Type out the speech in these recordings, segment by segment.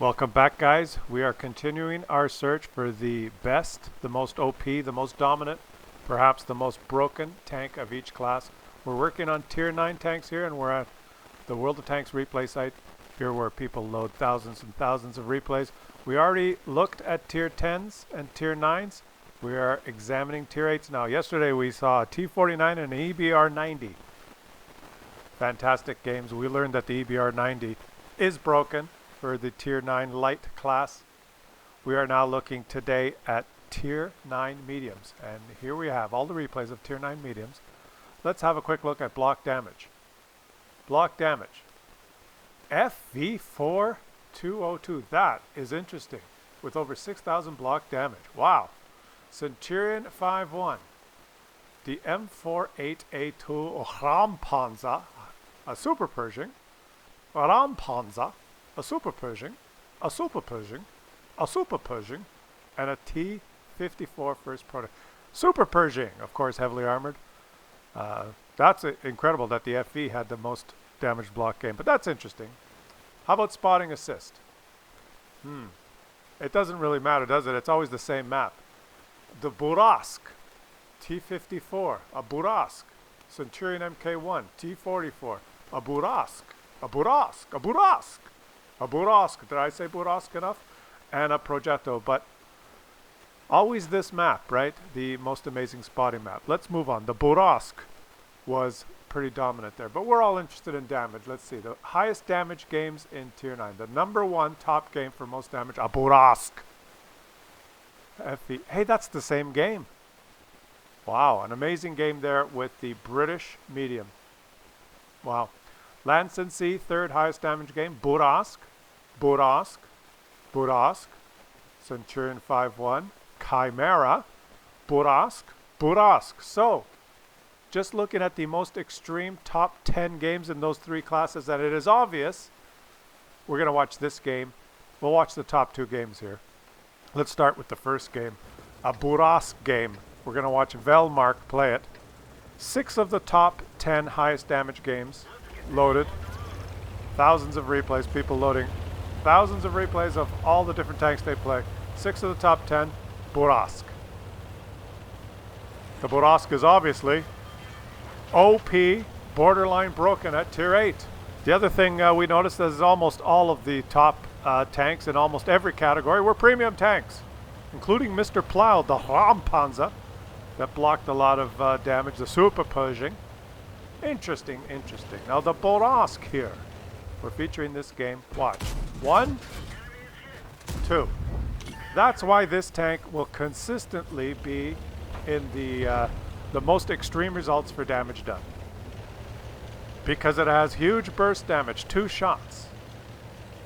Welcome back, guys. We are continuing our search for the best, the most OP, the most dominant, perhaps the most broken tank of each class. We're working on tier 9 tanks here, and we're at the World of Tanks replay site here where people load thousands and thousands of replays. We already looked at tier 10s and tier 9s. We are examining tier 8s now. Yesterday we saw a T49 and an EBR90. Fantastic games. We learned that the EBR90 is broken for the tier 9 light class. We are now looking today at tier 9 mediums, and here we have all the replays of tier 9 mediums. Let's have a quick look at block damage. Block damage. FV4202. That is interesting, with over 6,000 block damage. Wow. Centurion 5-1. The M48A2 Rampanzer, a Super Pershing. Rampanzer, a Super Pershing, a Super Pershing, a Super Pershing, and a T-54 first prototype. Super Pershing, of course, heavily armored. That's incredible that the FV had the most damaged block game, but that's interesting. How about spotting assist? It doesn't really matter, does it? It's always the same map. The Burask, T-54, a Burask. Centurion MK1, T-44, a Burask, a Burask, a Burask, a Burask. Did I say Burask enough? And a Progetto, but always this map, right? The most amazing spotting map. Let's move on. The Burask was pretty dominant there, but we're all interested in damage. Let's see. The highest damage games in tier 9. The #1 top game for most damage, a Burask. FV. Hey, that's the same game. Wow, an amazing game there with the British medium. Wow. Lance and Sea, third highest damage game. Burask, Burask, Burask. Centurion 5-1. Chimera, Burask, Burask. So, just looking at the most extreme top 10 games in those three classes, that it is obvious we're going to watch this game. We'll watch the top 2 games here. Let's start with the first game, a Burask game. We're going to watch Velmark play it. 6 of the top 10 highest damage games loaded. Thousands of replays, people loading thousands of replays of all the different tanks they play. 6 of the top 10, Burask. The Burask is obviously OP, borderline broken at tier 8. The other thing we noticed is almost all of the top tanks in almost every category were premium tanks, including Mr. Plow, the Rampanzer, that blocked a lot of damage, the Super Pershing. Interesting, interesting. Now the Burask here. We're featuring this game. Watch. 1, 2. That's why this tank will consistently be in the most extreme results for damage done. Because it has huge burst damage, 2 shots.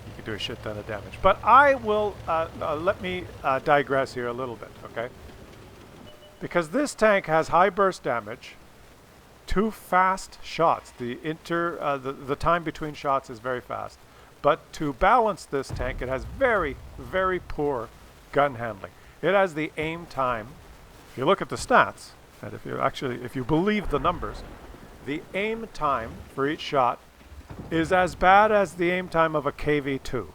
You can do a shit ton of damage. But I will, let me digress here a little bit, okay? Because this tank has high burst damage, 2 fast shots. The time between shots is very fast. But to balance this tank, it has very, very poor gun handling. It has the aim time. If you look at the stats, and if you believe the numbers, the aim time for each shot is as bad as the aim time of a KV-2. All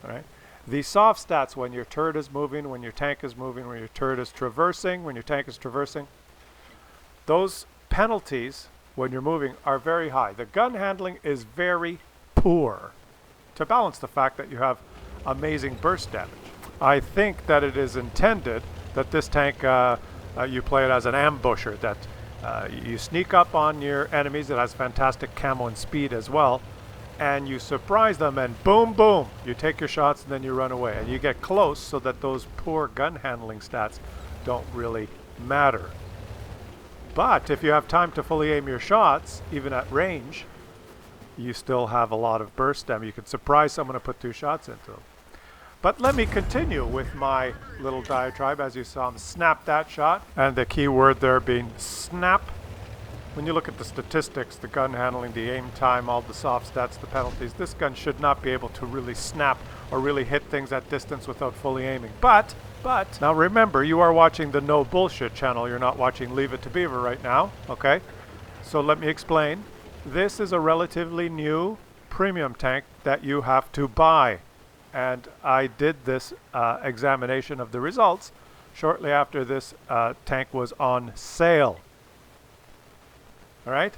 right? The soft stats, when your turret is moving, when your tank is moving, when your turret is traversing, when your tank is traversing, those penalties when you're moving are very high. The gun handling is very poor, to balance the fact that you have amazing burst damage. I think that it is intended that this tank, you play it as an ambusher, that you sneak up on your enemies. It has fantastic camo and speed as well, and you surprise them, and boom, boom, you take your shots and then you run away. And you get close so that those poor gun handling stats don't really matter. But if you have time to fully aim your shots, even at range, you still have a lot of burst damage. You could surprise someone and put 2 shots into them. But let me continue with my little diatribe. As you saw him snap that shot, and the key word there being snap. When you look at the statistics, the gun handling, the aim time, all the soft stats, the penalties, this gun should not be able to really snap or really hit things at distance without fully aiming. But, now remember, you are watching the No Bullshit channel. You're not watching Leave It to Beaver right now, okay? So let me explain. This is a relatively new premium tank that you have to buy. and I did this examination of the results shortly after this tank was on sale. All right?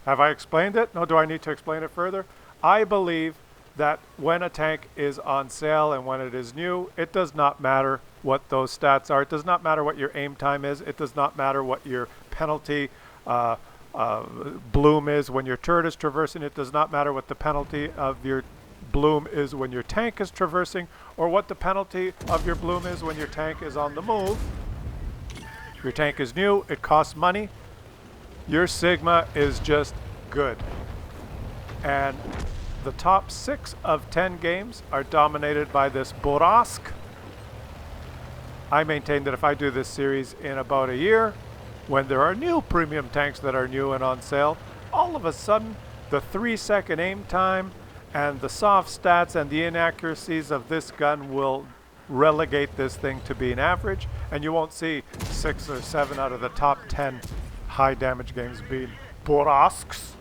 Have I explained it? No, do I need to explain it further? I believe that when a tank is on sale and when it is new, it does not matter what those stats are. It does not matter what your aim time is. It does not matter what your penalty bloom is when your turret is traversing. It does not matter what the penalty of your bloom is when your tank is traversing, or what the penalty of your bloom is when your tank is on the move. Your tank is new, it costs money. Your Sigma is just good. And the top 6 of 10 games are dominated by this Borask. I maintain that if I do this series in about a year, when there are new premium tanks that are new and on sale, all of a sudden the 3-second aim time and the soft stats and the inaccuracies of this gun will relegate this thing to being average, and you won't see 6 or 7 out of the top 10 high damage games being Borasks.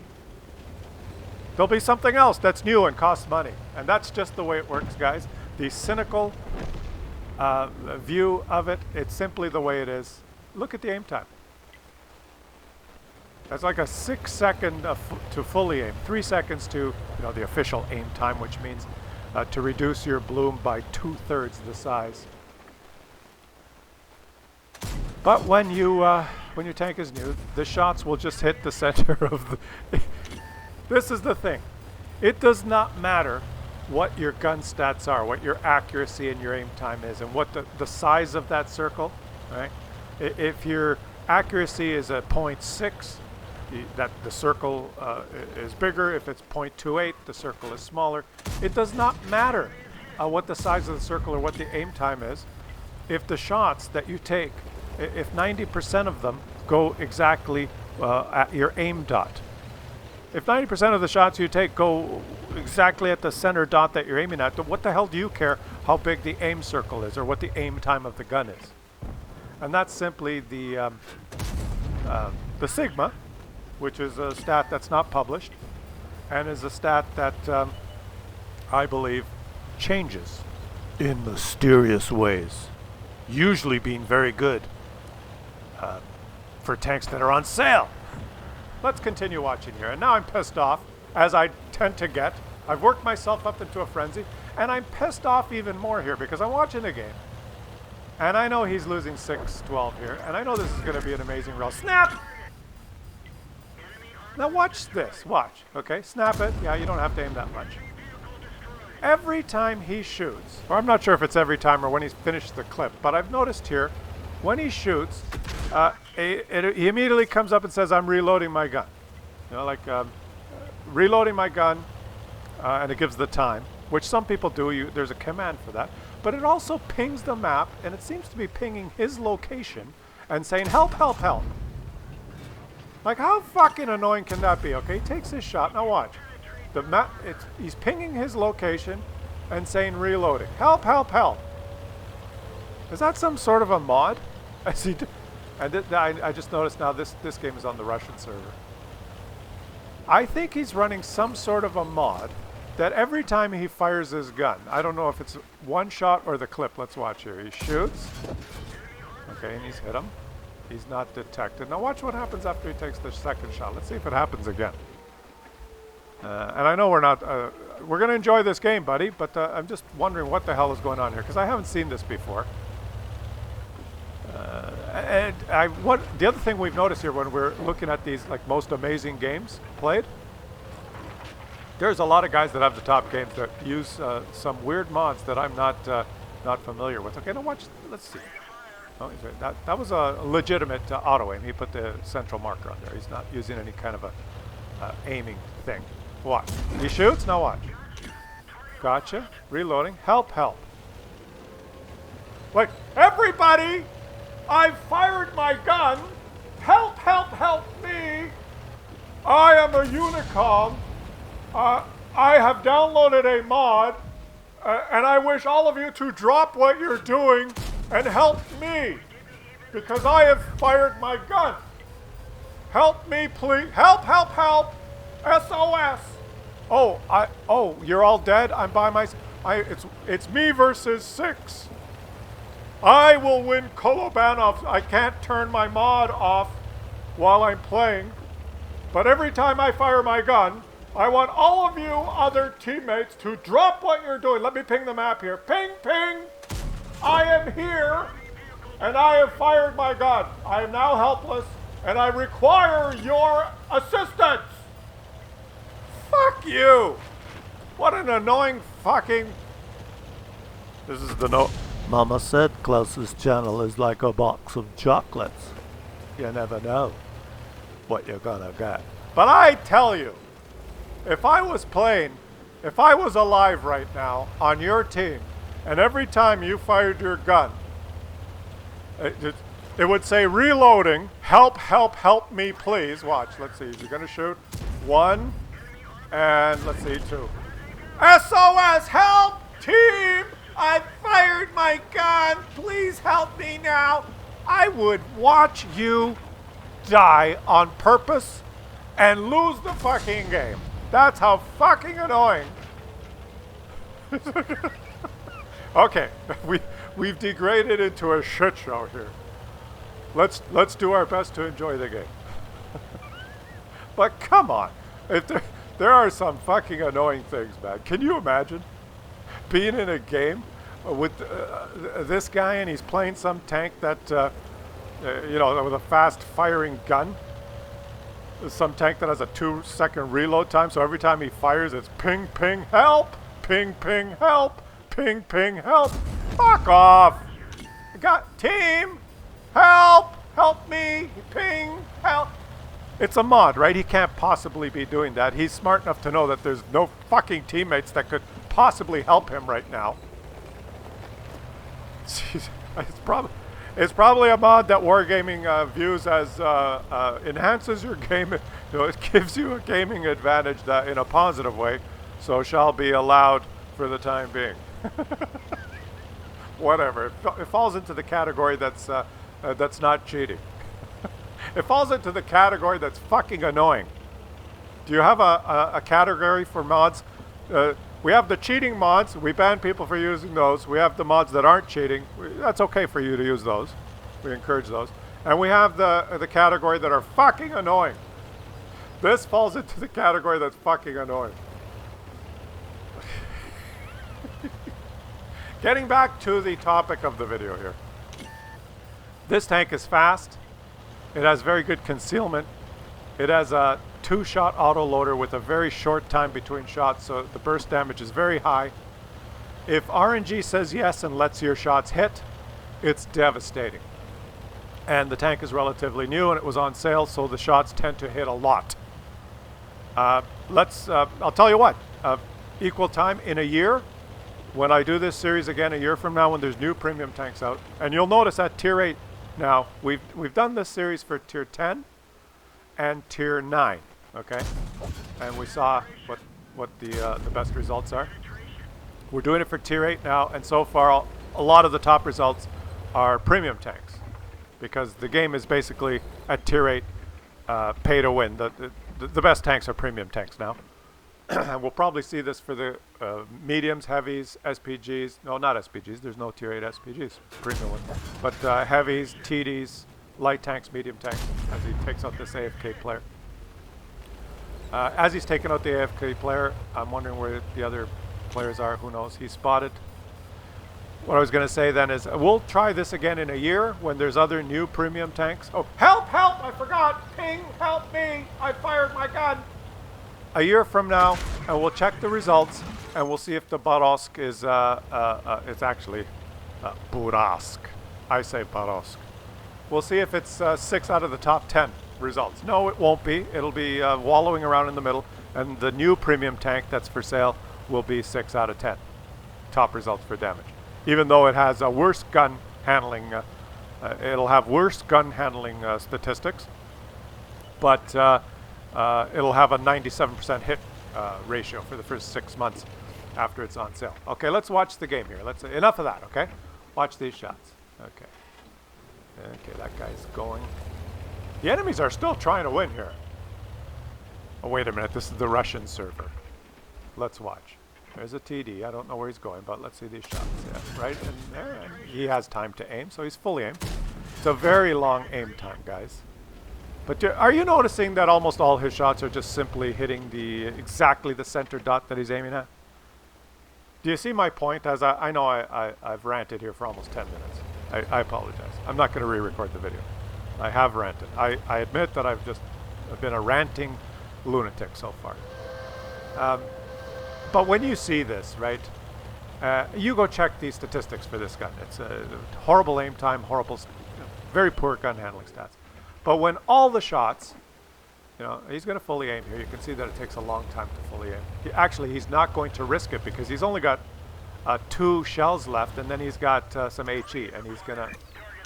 There'll be something else that's new and costs money, and that's just the way it works, guys. The cynical view of it, it's simply the way it is. Look at the aim time. That's like a 6-second to fully aim, 3 seconds to the official aim time, which means to reduce your bloom by 2/3 the size. But when your tank is new, the shots will just hit the center of the. This is the thing. It does not matter what your gun stats are, what your accuracy and your aim time is, and what the size of that circle, right? If your accuracy is at 0.6, that the circle is bigger. If it's 0.28, the circle is smaller. It does not matter what the size of the circle or what the aim time is. If the shots that you take, if 90% of them go exactly at your aim dot, if 90% of the shots you take go exactly at the center dot that you're aiming at, what the hell do you care how big the aim circle is or what the aim time of the gun is? And that's simply the Sigma, which is a stat that's not published, and is a stat that I believe changes in mysterious ways, usually being very good for tanks that are on sale. Let's continue watching here. And now I'm pissed off, as I tend to get. I've worked myself up into a frenzy, and I'm pissed off even more here because I'm watching the game. And I know he's losing 6-12 here, and I know this is going to be an amazing roll. Snap! Now watch this. Watch. Okay, snap it. Yeah, you don't have to aim that much. Every time he shoots, or I'm not sure if it's every time or when he's finished the clip, but I've noticed here, when he shoots, he immediately comes up and says, I'm reloading my gun. Reloading my gun, and it gives the time, which some people do. There's a command for that. But it also pings the map, and it seems to be pinging his location and saying, help, help, help. Like, how fucking annoying can that be? Okay, he takes his shot. Now watch. The map, he's pinging his location and saying reloading. Help, help, help. Is that some sort of a mod? I just noticed now this game is on the Russian server. I think he's running some sort of a mod that every time he fires his gun, I don't know if it's one shot or the clip. Let's watch here. He shoots. Okay, and he's hit him. He's not detected. Now watch what happens after he takes the second shot. Let's see if it happens again. And I know we're going to enjoy this game, buddy, but I'm just wondering what the hell is going on here, because I haven't seen this before. The other thing we've noticed here when we're looking at these like most amazing games played, there's a lot of guys that have the top games that use some weird mods that I'm not familiar with. Okay, now watch. Let's see. Oh, that was a legitimate auto aim. He put the central marker on there. He's not using any kind of a aiming thing. Watch. He shoots. Now watch. Gotcha. Reloading. Help, help. Like, everybody, I've fired my gun. Help, help, help me. I am a Unicom. I have downloaded a mod, and I wish all of you to drop what you're doing and help me, because I have fired my gun. Help me, please. Help, help, help. SOS. Oh, you're all dead? I'm by myself. It's me versus 6. I will win Kolobanov. I can't turn my mod off while I'm playing. But every time I fire my gun, I want all of you other teammates to drop what you're doing. Let me ping the map here. Ping, ping. I am here, and I have fired my gun. I am now helpless, and I require your assistance. Fuck you. What an annoying fucking... This is the note. Mama said Klaus's channel is like a box of chocolates. You never know what you're gonna get. But I tell you, if I was playing, if I was alive right now on your team, and every time you fired your gun, it would say reloading, help, help, help me please. Watch, let's see, is he gonna shoot? 1, and let's see, 2. SOS, help, team! I fired my gun, please help me now. I would watch you die on purpose and lose the fucking game. That's how fucking annoying. Okay, we've degraded into a shit show here. Let's do our best to enjoy the game. But come on, if there are some fucking annoying things, man. Can you imagine being in a game with this guy and he's playing some tank that, you know, with a fast firing gun? Some tank that has a 2-second reload time, so every time he fires it's ping, ping, help! Ping, ping, help! Ping, ping, help! Fuck off! I got team! Help! Help me! Ping! Help! It's a mod, right? He can't possibly be doing that. He's smart enough to know that there's no fucking teammates that could possibly help him right now. Jeez, it's probably a mod that Wargaming views as enhances your game. You know, it gives you a gaming advantage that in a positive way, so shall be allowed for the time being. Whatever. It falls into the category that's not cheating. It falls into the category that's fucking annoying. Do you have a category for mods? We have the cheating mods. We ban people for using those. We have the mods that aren't cheating. That's okay for you to use those. We encourage those. And we have the category that are fucking annoying. This falls into the category that's fucking annoying. Getting back to the topic of the video here. This tank is fast. It has very good concealment. It has a 2-shot autoloader with a very short time between shots, so the burst damage is very high. If RNG says yes and lets your shots hit, it's devastating. And the tank is relatively new and it was on sale, so the shots tend to hit a lot. I'll tell you what, equal time in a year, when I do this series again a year from now when there's new premium tanks out, and you'll notice at tier 8 now, we've done this series for tier 10 and tier 9, okay? And we saw what the best results are. We're doing it for tier 8 now, and so far a lot of the top results are premium tanks, because the game is basically at tier 8 pay to win. The best tanks are premium tanks now. And we'll probably see this for the mediums, heavies, SPGs. No, not SPGs. There's no tier 8 SPGs. Premium one. But heavies, TDs, light tanks, medium tanks, as he takes out this AFK player. As he's taking out the AFK player, I'm wondering where the other players are. Who knows? He's spotted. What I was going to say then is we'll try this again in a year when there's other new premium tanks. Oh, help, help! I forgot! Ping, help me! I fired my gun! A year from now, and we'll check the results, and we'll see if the Barosk is, it's actually Burask. I say Barosk. We'll see if it's 6 out of the top 10 results. No, it won't be. It'll be wallowing around in the middle, and the new premium tank that's for sale will be 6 out of 10 top results for damage. Even though it has a worse gun handling, it'll have worse gun handling statistics, but it'll have a 97% hit ratio for the first 6 months after it's on sale. Okay, let's watch the game here. Enough of that, okay? Watch these shots. Okay. Okay, that guy's going. The enemies are still trying to win here. Oh, wait a minute. This is the Russian server. Let's watch. There's a TD. I don't know where he's going, but let's see these shots. Yeah, right in there. And he has time to aim, so he's fully aimed. It's a very long aim time, guys. But are you noticing that almost all his shots are just simply hitting exactly the center dot that he's aiming at? Do you see my point? As I know I've ranted here for almost 10 minutes. I apologize. I'm not going to re-record the video. I have ranted. I admit that I've been a ranting lunatic so far. But when you see this, right, you go check the statistics for this gun. It's a horrible aim time, very poor gun handling stats. But when all the shots, he's going to fully aim here. You can see that it takes a long time to fully aim. Actually, he's not going to risk it because he's only got 2 shells left, and then he's got some HE, and he's going to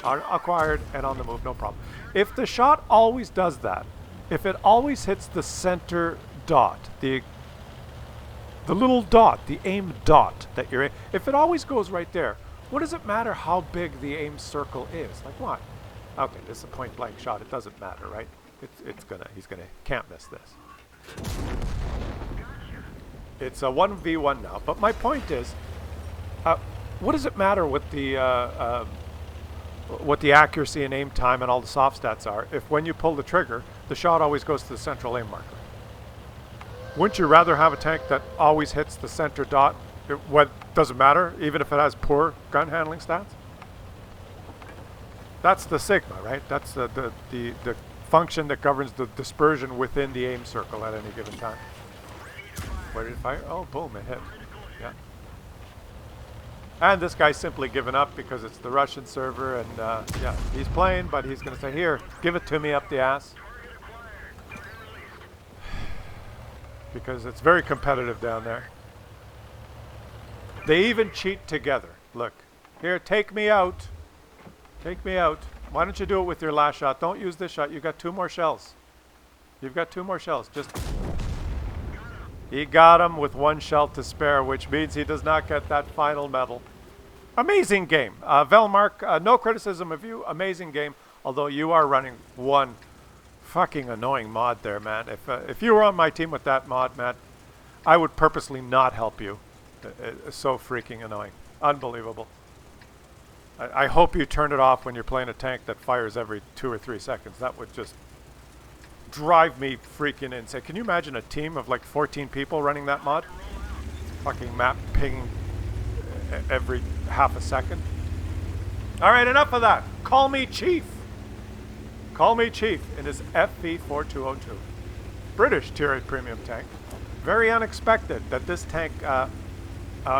acquired and on the move, no problem. If the shot always does that, if it always hits the center dot, the little dot, the aim dot that you're in, if it always goes right there, what does it matter how big the aim circle is? Like what? Okay, this is a point blank shot. It doesn't matter, right? Can't miss this. It's a 1v1 now, but my point is, what does it matter what the accuracy and aim time and all the soft stats are if when you pull the trigger, the shot always goes to the central aim marker? Wouldn't you rather have a tank that always hits the center dot? What doesn't matter, even if it has poor gun handling stats? That's the sigma, right? That's the function that governs the dispersion within the aim circle at any given time. Where did it fire? Oh, boom, it hit. Yeah. And this guy's simply given up because it's the Russian server, and yeah, he's playing, but he's going to say, here, give it to me up the ass. Because it's very competitive down there. They even cheat together. Look, here, take me out. Take me out. Why don't you do it with your last shot? Don't use this shot. You've got 2 more shells. You've got 2 more shells. Just... He got him with 1 shell to spare, which means he does not get that final medal. Amazing game. Velmark, no criticism of you. Amazing game. Although you are running one fucking annoying mod there, man. If you were on my team with that mod, man, I would purposely not help you. It's so freaking annoying. Unbelievable. I hope you turn it off when you're playing a tank that fires every 2 or 3 seconds. That would just drive me freaking insane. Can you imagine a team of like 14 people running that mod? Fucking map ping every half a second. All right, enough of that. Call me Chief. Call me Chief in his FV4202. British Tier 8 premium tank. Very unexpected that this tank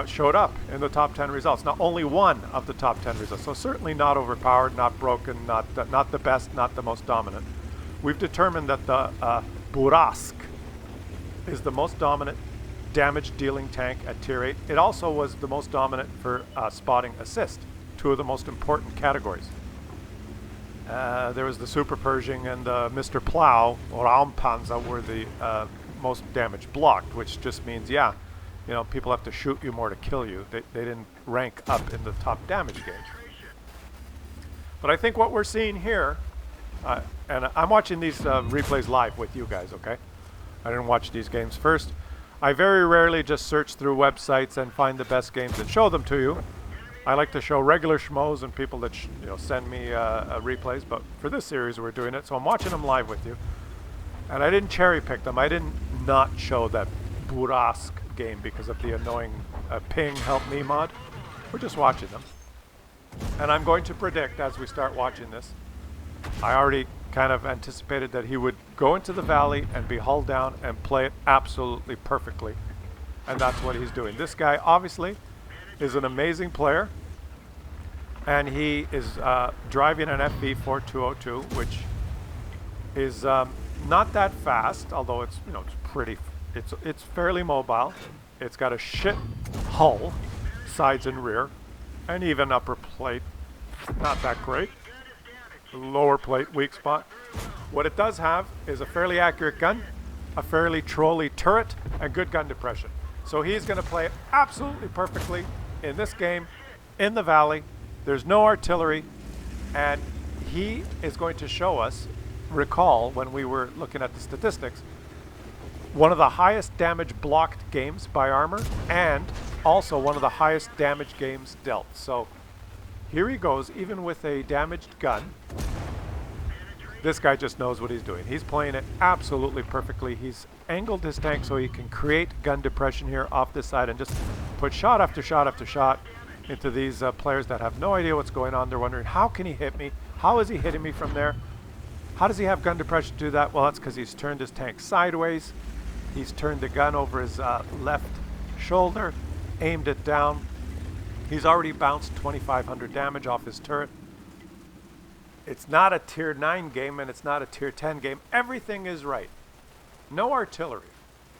showed up in the top 10 results. Now, only one of the top 10 results. So certainly not overpowered, not broken, not the best, not the most dominant. We've determined that the Burask is the most dominant damage-dealing tank at Tier 8. It also was the most dominant for spotting assist, 2 of the most important categories. There was the Super Pershing and Mr. Plow, or Raumpanzer, were the most damage blocked, which just means, yeah, you know, people have to shoot you more to kill you. They didn't rank up in the top damage gauge. But I think what we're seeing here, and I'm watching these replays live with you guys, okay? I didn't watch these games first. I very rarely just search through websites and find the best games and show them to you. I like to show regular schmoes and people that send me replays, but for this series we're doing it, so I'm watching them live with you. And I didn't cherry pick them. I didn't not show that Burask game because of the annoying ping help me mod. We're just watching them. And I'm going to predict as we start watching this, I already kind of anticipated that he would go into the valley and be hulled down and play it absolutely perfectly. And that's what he's doing. This guy obviously is an amazing player, and he is driving an FV4202, which is not that fast, although it's it's fairly mobile. It's got a shit hull, sides and rear, and even upper plate, not that great. Lower plate, weak spot. What it does have is a fairly accurate gun, a fairly trolly turret, and good gun depression. So he's going to play it absolutely perfectly in this game, in the valley. There's no artillery, and he is going to show us, recall when we were looking at the statistics, one of the highest damage blocked games by armor, and also one of the highest damage games dealt. So here he goes, even with a damaged gun. This guy just knows what he's doing. He's playing it absolutely perfectly. He's angled his tank so he can create gun depression here off this side and just put shot after shot after shot into these players that have no idea what's going on. They're wondering, how can he hit me? How is he hitting me from there? How does he have gun depression to do that? Well, that's because he's turned his tank sideways. He's turned the gun over his left shoulder, aimed it down. He's already bounced 2,500 damage off his turret. It's not a tier 9 game and it's not a tier 10 game. Everything is right. No artillery,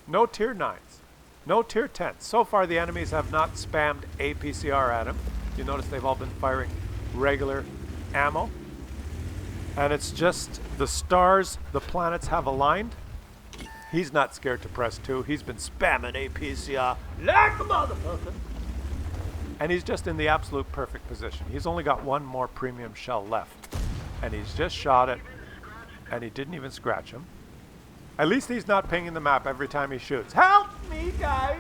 no tier 9s, no tier 10s. So far the enemies have not spammed APCR at him. You notice they've all been firing regular ammo. And it's just the stars, the planets have aligned. He's not scared to press 2. He's been spamming APCR like a motherfucker. And he's just in the absolute perfect position. He's only got one more premium shell left. And he's just shot it, and he didn't even scratch him. At least he's not pinging the map every time he shoots. Help me, guys!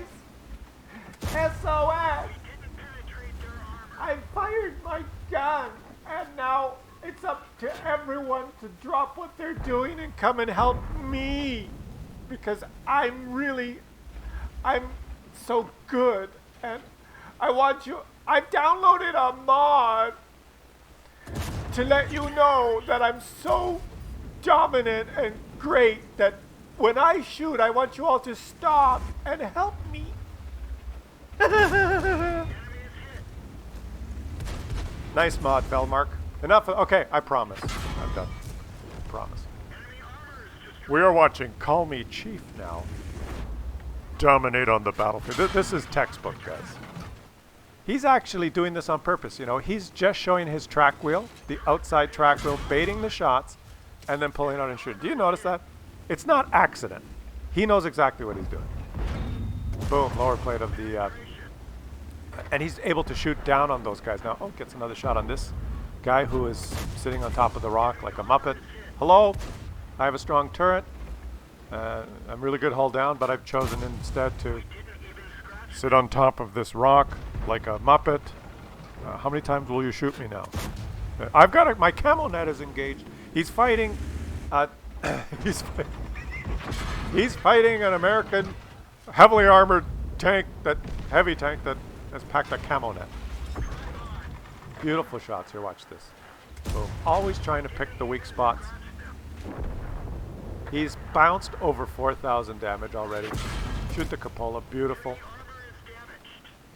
SOS! I fired my gun, and now it's up to everyone to drop what they're doing and come and help me. Because I'm so good, and I've downloaded a mod to let you know that I'm so dominant and great that when I shoot, I want you all to stop and help me. Nice mod, Felmark. Enough. Okay, I promise. I'm done. I promise. We are watching Call Me Chief now. Dominate on the battlefield. This is textbook, guys. He's actually doing this on purpose, you know. He's just showing his track wheel, the outside track wheel, baiting the shots, and then pulling out and shooting. Do you notice that? It's not accident. He knows exactly what he's doing. Boom, lower plate of the... and he's able to shoot down on those guys. Now, oh, gets another shot on this guy who is sitting on top of the rock like a Muppet. Hello, I have a strong turret. I'm really good hull down, but I've chosen instead to sit on top of this rock like a Muppet. How many times will you shoot me now? I've got my camo net is engaged. He's fighting. He's fighting an American heavily armored heavy tank that has packed a camo net. Beautiful shots here. Watch this. Boom. Always trying to pick the weak spots. He's bounced over 4,000 damage already. Shoot the cupola. Beautiful.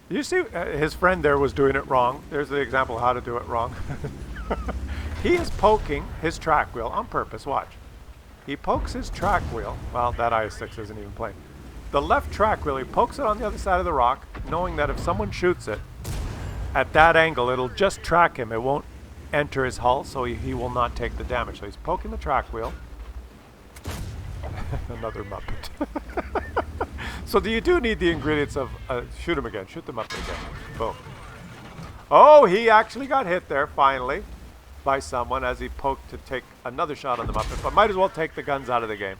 You see, his friend there was doing it wrong. There's the example of how to do it wrong. He is poking his track wheel on purpose. Watch. He pokes his track wheel. Well, that IS-6 isn't even playing. The left track wheel, he pokes it on the other side of the rock, knowing that if someone shoots it at that angle, it'll just track him. It won't enter his hull, so he will not take the damage. So he's poking the track wheel. Another Muppet. So you do need the ingredients of... shoot him again. Shoot the Muppet again. Boom. Oh, he actually got hit there, finally, by someone as he poked to take another shot on the Muppet. But might as well take the guns out of the game.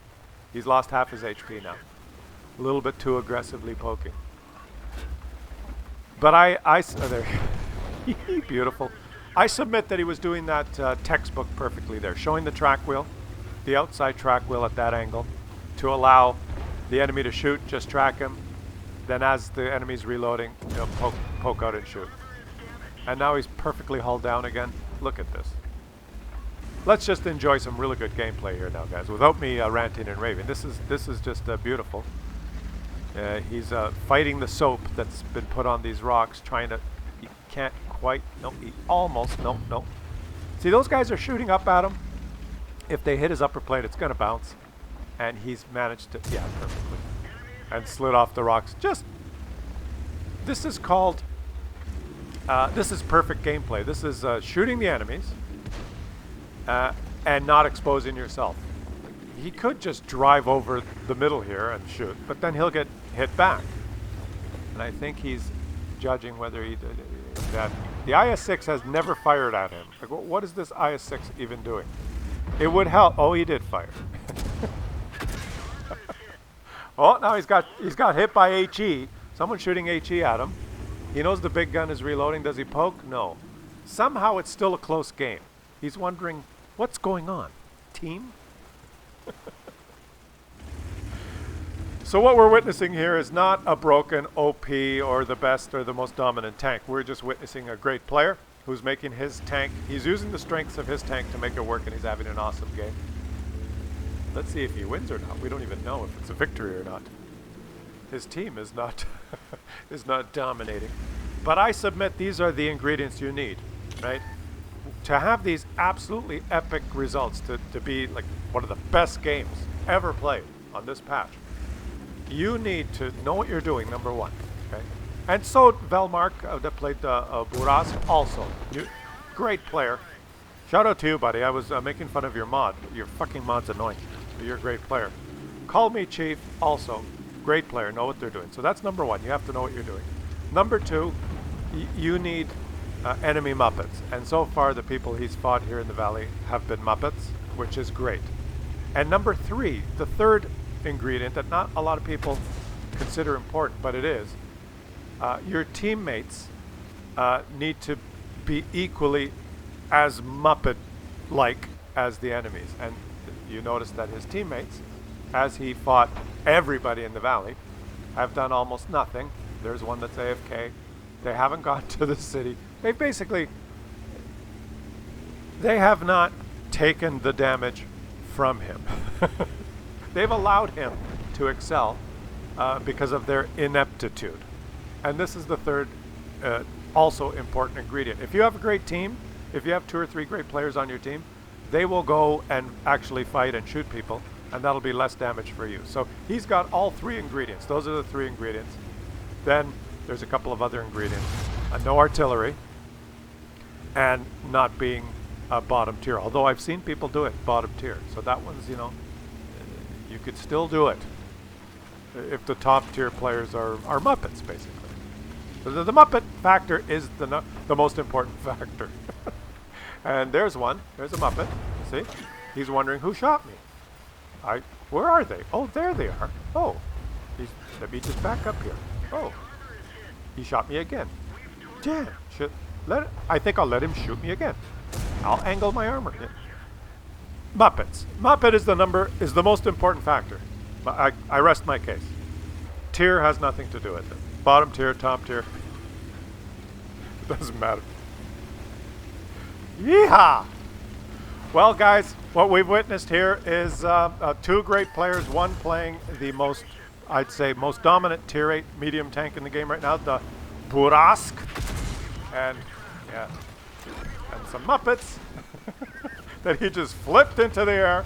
He's lost half his HP now. A little bit too aggressively poking. But there. Beautiful. I submit that he was doing that textbook perfectly there. Showing the track wheel, the outside track wheel at that angle, to allow the enemy to shoot, just track him. Then as the enemy's reloading, you know, poke out and shoot. And now he's perfectly hull down again. Look at this. Let's just enjoy some really good gameplay here now, guys, without me ranting and raving. This is just beautiful. He's fighting the soap that's been put on these rocks, trying to... He can't quite... No, he almost... No. See, those guys are shooting up at him. If they hit his upper plate, it's going to bounce. And he's managed to... Yeah, perfectly. And slid off the rocks. Just... This is called... this is perfect gameplay. This is shooting the enemies and not exposing yourself. He could just drive over the middle here and shoot, but then he'll get hit back. And I think he's judging whether he did that. The IS-6 has never fired at him. Like, what is this IS-6 even doing? It would help. Oh, he did fire. Oh, now he's got hit by HE. Someone shooting HE at him. He knows the big gun is reloading. Does he poke? No. Somehow it's still a close game. He's wondering, what's going on? Team? So what we're witnessing here is not a broken OP or the best or the most dominant tank. We're just witnessing a great player who's making his tank, he's using the strengths of his tank to make it work, and he's having an awesome game. Let's see if he wins or not. We don't even know if it's a victory or not. His team is not is not dominating. But I submit these are the ingredients you need, right? To have these absolutely epic results, to be like one of the best games ever played on this patch. You need to know what you're doing, number one. Okay, and so Velmark that played Buras also. Great player. Shout out to you, buddy. I was making fun of your mod. Your fucking mod's annoying. But you're a great player. Call Me Chief also. Great player. Know what they're doing. So that's number one. You have to know what you're doing. Number two, you need enemy Muppets. And so far, the people he's fought here in the valley have been Muppets, which is great. And number three, the third ingredient that not a lot of people consider important, but it is, your teammates need to be equally as Muppet-like as the enemies. And you notice that his teammates, as he fought everybody in the valley, have done almost nothing. There's one that's AFK. They haven't gone to the city. They have not taken the damage from him. They've allowed him to excel because of their ineptitude. And this is the third also important ingredient. If you have a great team, if you have 2 or 3 great players on your team, they will go and actually fight and shoot people, and that'll be less damage for you. So he's got all 3 ingredients. Those are the 3 ingredients. Then there's a couple of other ingredients. No artillery, and not being a bottom tier. Although I've seen people do it bottom tier. So that one's, you know, you could still do it if the top tier players are Muppets, basically. So the Muppet factor is the most important factor. And there's one. There's a Muppet. See? He's wondering who shot me. Where are they? Oh, there they are. Oh, let me just back up here. Oh, he shot me again. Damn. I think I'll let him shoot me again. I'll angle my armor. Yeah. Muppets. Muppet is the most important factor. I rest my case. Tier has nothing to do with it. Bottom tier, top tier. It doesn't matter. Yeehaw! Well, guys, what we've witnessed here is 2 great players. One playing the most, I'd say, most dominant tier 8 medium tank in the game right now, the Burask. And, yeah, and some Muppets that he just flipped into the air.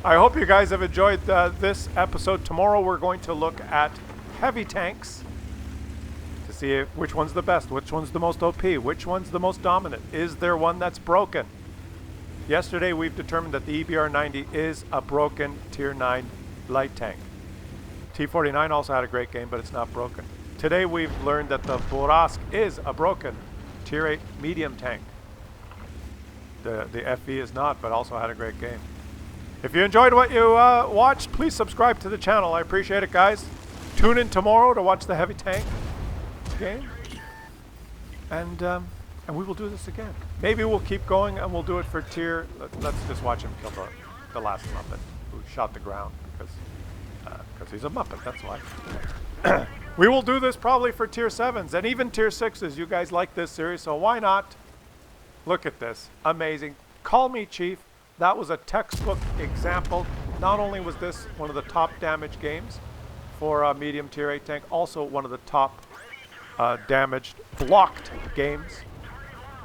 I hope you guys have enjoyed this episode. Tomorrow we're going to look at heavy tanks to see which one's the best, which one's the most OP, which one's the most dominant. Is there one that's broken? Yesterday we've determined that the EBR-90 is a broken tier 9 light tank. T-49 also had a great game, but it's not broken. Today we've learned that the Burask is a broken tier 8 medium tank. The FE is not, but also had a great game. If you enjoyed what you watched, please subscribe to the channel. I appreciate it, guys. Tune in tomorrow to watch the heavy tank game. And we will do this again. Maybe we'll keep going and we'll do it for tier. Let's just watch him kill the last Muppet who shot the ground because he's a Muppet, that's why. We will do this probably for tier 7s and even tier 6s. You guys like this series, so why not? Look at this. Amazing. Call Me Chief. That was a textbook example. Not only was this one of the top damage games for a medium tier 8 tank, also one of the top damaged blocked games.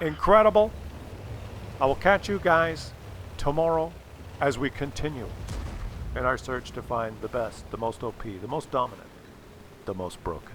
Incredible. I will catch you guys tomorrow as we continue in our search to find the best, the most OP, the most dominant, the most broken.